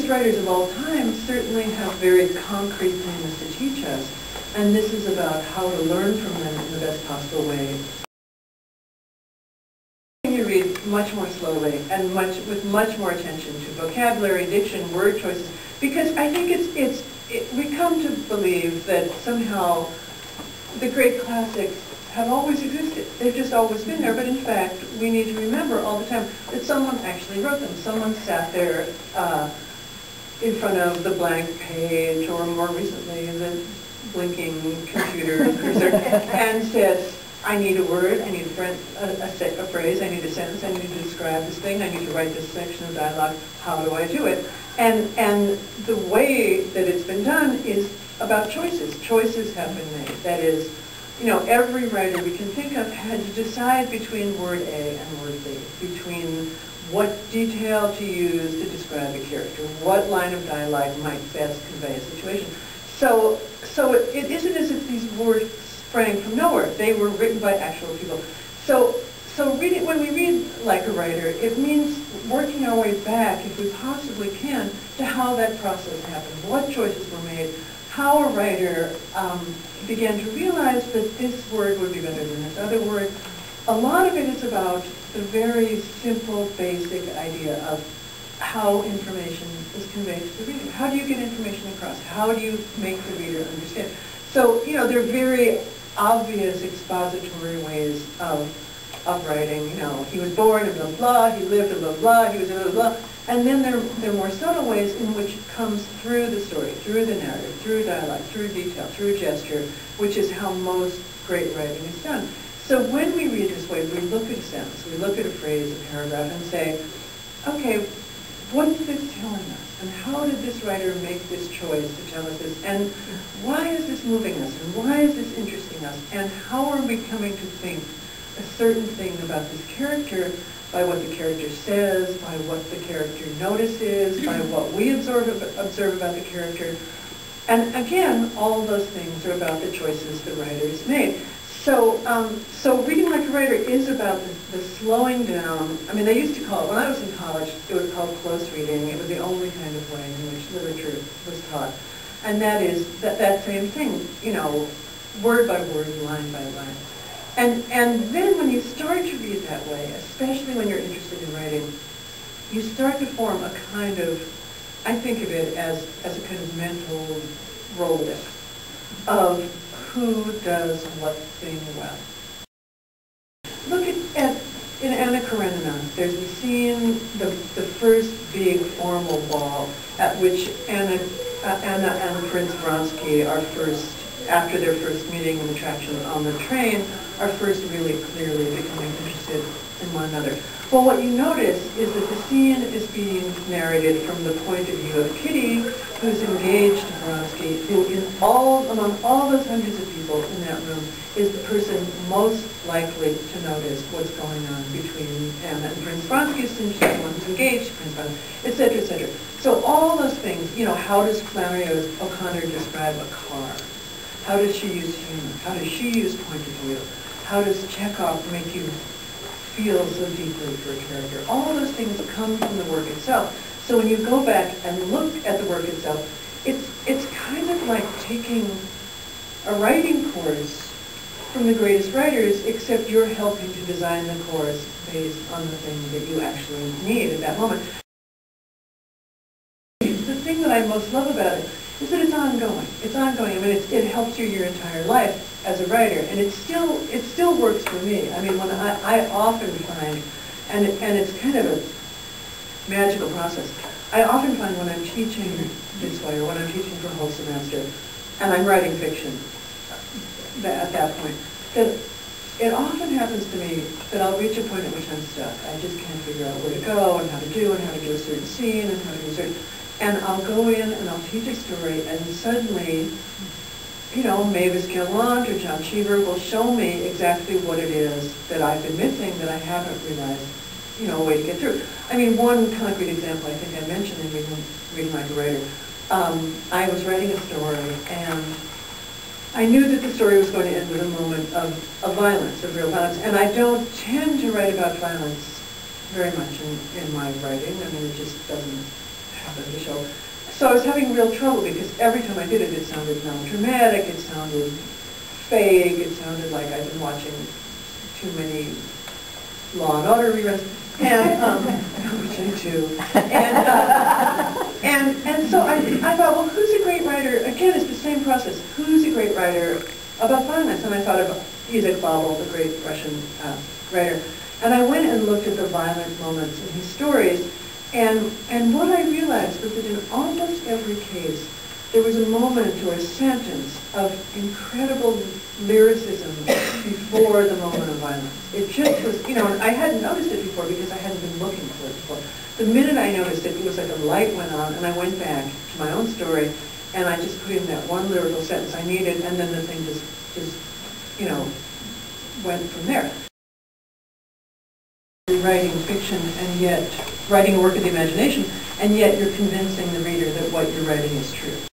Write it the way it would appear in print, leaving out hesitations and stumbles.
greatest writers of all time certainly have very concrete things to teach us, and this is about how to learn from them in the best possible way. You read much more slowly and with much more attention to vocabulary, diction, word choices, because I think we come to believe that somehow the great classics have always existed. They've just always been there, but in fact, we need to remember all the time that someone actually wrote them. Someone sat there in front of the blank page, or more recently, the blinking computer cursor, and said, I need a word, I need a phrase, I need a sentence, I need to describe this thing, I need to write this section of dialogue, how do I do it? And the way that it's been done is about choices. Choices have been made. That is, every writer we can think of had to decide between word A and word B, between what detail to use to describe a character, what line of dialogue might best convey a situation. So it isn't as if these words sprang from nowhere. They were written by actual people. So when we read like a writer, it means working our way back, if we possibly can, to how that process happened, what choices were made, how a writer began to realize that this word would be better than this other word. A lot of it is about the very simple, basic idea of how information is conveyed to the reader. How do you get information across? How do you make the reader understand? So, there are very obvious expository ways of writing. He was born in blah, blah, he lived in blah, blah, he was in blah, blah. And then there are more subtle ways in which it comes through the story, through the narrative, through dialogue, through detail, through gesture, which is how most great writing is done. So when we read this way, we look at a sentence, we look at a phrase, a paragraph, and say, okay, what's this telling us? And how did this writer make this choice to tell us this? And why is this moving us? And why is this interesting us? And how are we coming to think a certain thing about this character by what the character says, by what the character notices, by what we observe about the character? And again, all those things are about the choices the writer has made. So reading like a writer is about the slowing down. I mean, they used to call it, when I was in college, it was called close reading. It was the only kind of way in which literature was taught. And that is that same thing, word by word, line by line. And then when you start to read that way, especially when you're interested in writing, you start to form a kind of, I think of it as a kind of mental Rolodex of who does what thing well. Look in Anna Karenina, there's the scene, the first big formal ball at which Anna and Prince Vronsky are first, after their first meeting and attraction on the train, are first really clearly becoming interested in one another. Well, what you notice is that the scene is being narrated from the point of view of Kitty, who's engaged to Vronsky, who among all those hundreds of people in that room is the person most likely to notice what's going on between Anna and Prince Vronsky, since she's the one who's engaged to Prince Vronsky, et cetera, et cetera. So all those things, how does Flannery O'Connor describe a car? How does she use humor? How does she use point of view? How does Chekhov make you feel so deeply for a character? All those things come from the work itself. So when you go back and look at the work itself, it's kind of like taking a writing course from the greatest writers, except you're helping to design the course based on the thing that you actually need at that moment. The thing that I most love about it is that it's ongoing. It's ongoing. I mean, it helps you your entire life as a writer, and it still works for me. I mean, when I often find, and it's kind of a magical process. I often find when I'm teaching this way, or when I'm teaching for a whole semester, and I'm writing fiction at that point, that it often happens to me that I'll reach a point at which I'm stuck. I just can't figure out where to go, and how to do a certain scene, and how to do a certain. And I'll go in and I'll teach a story, and suddenly, Mavis Gallant or John Cheever will show me exactly what it is that I've been missing, that I haven't realized, a way to get through. I mean, one concrete example I think I mentioned in Reading Like a Writer. I was writing a story, and I knew that the story was going to end with a moment of violence, of real violence, and I don't tend to write about violence very much in my writing. I mean, it just doesn't top of the show. So I was having real trouble because every time I did it, it sounded melodramatic, it sounded vague, it sounded like I'd been watching too many Law and Order reruns, and which I do. And so I thought, well, who's a great writer? Again, it's the same process. Who's a great writer about violence? And I thought of Isaac Babel, the great Russian writer. And I went and looked at the violent moments in his stories, and what I realized was that in almost every case, there was a moment or a sentence of incredible lyricism before the moment of violence. It just was, you know, and I hadn't noticed it before because I hadn't been looking for it before. The minute I noticed it, it was like a light went on, and I went back to my own story, and I just put in that one lyrical sentence I needed, and then the thing just you know, went from there. You're writing fiction, and yet writing a work of the imagination, and yet you're convincing the reader that what you're writing is true.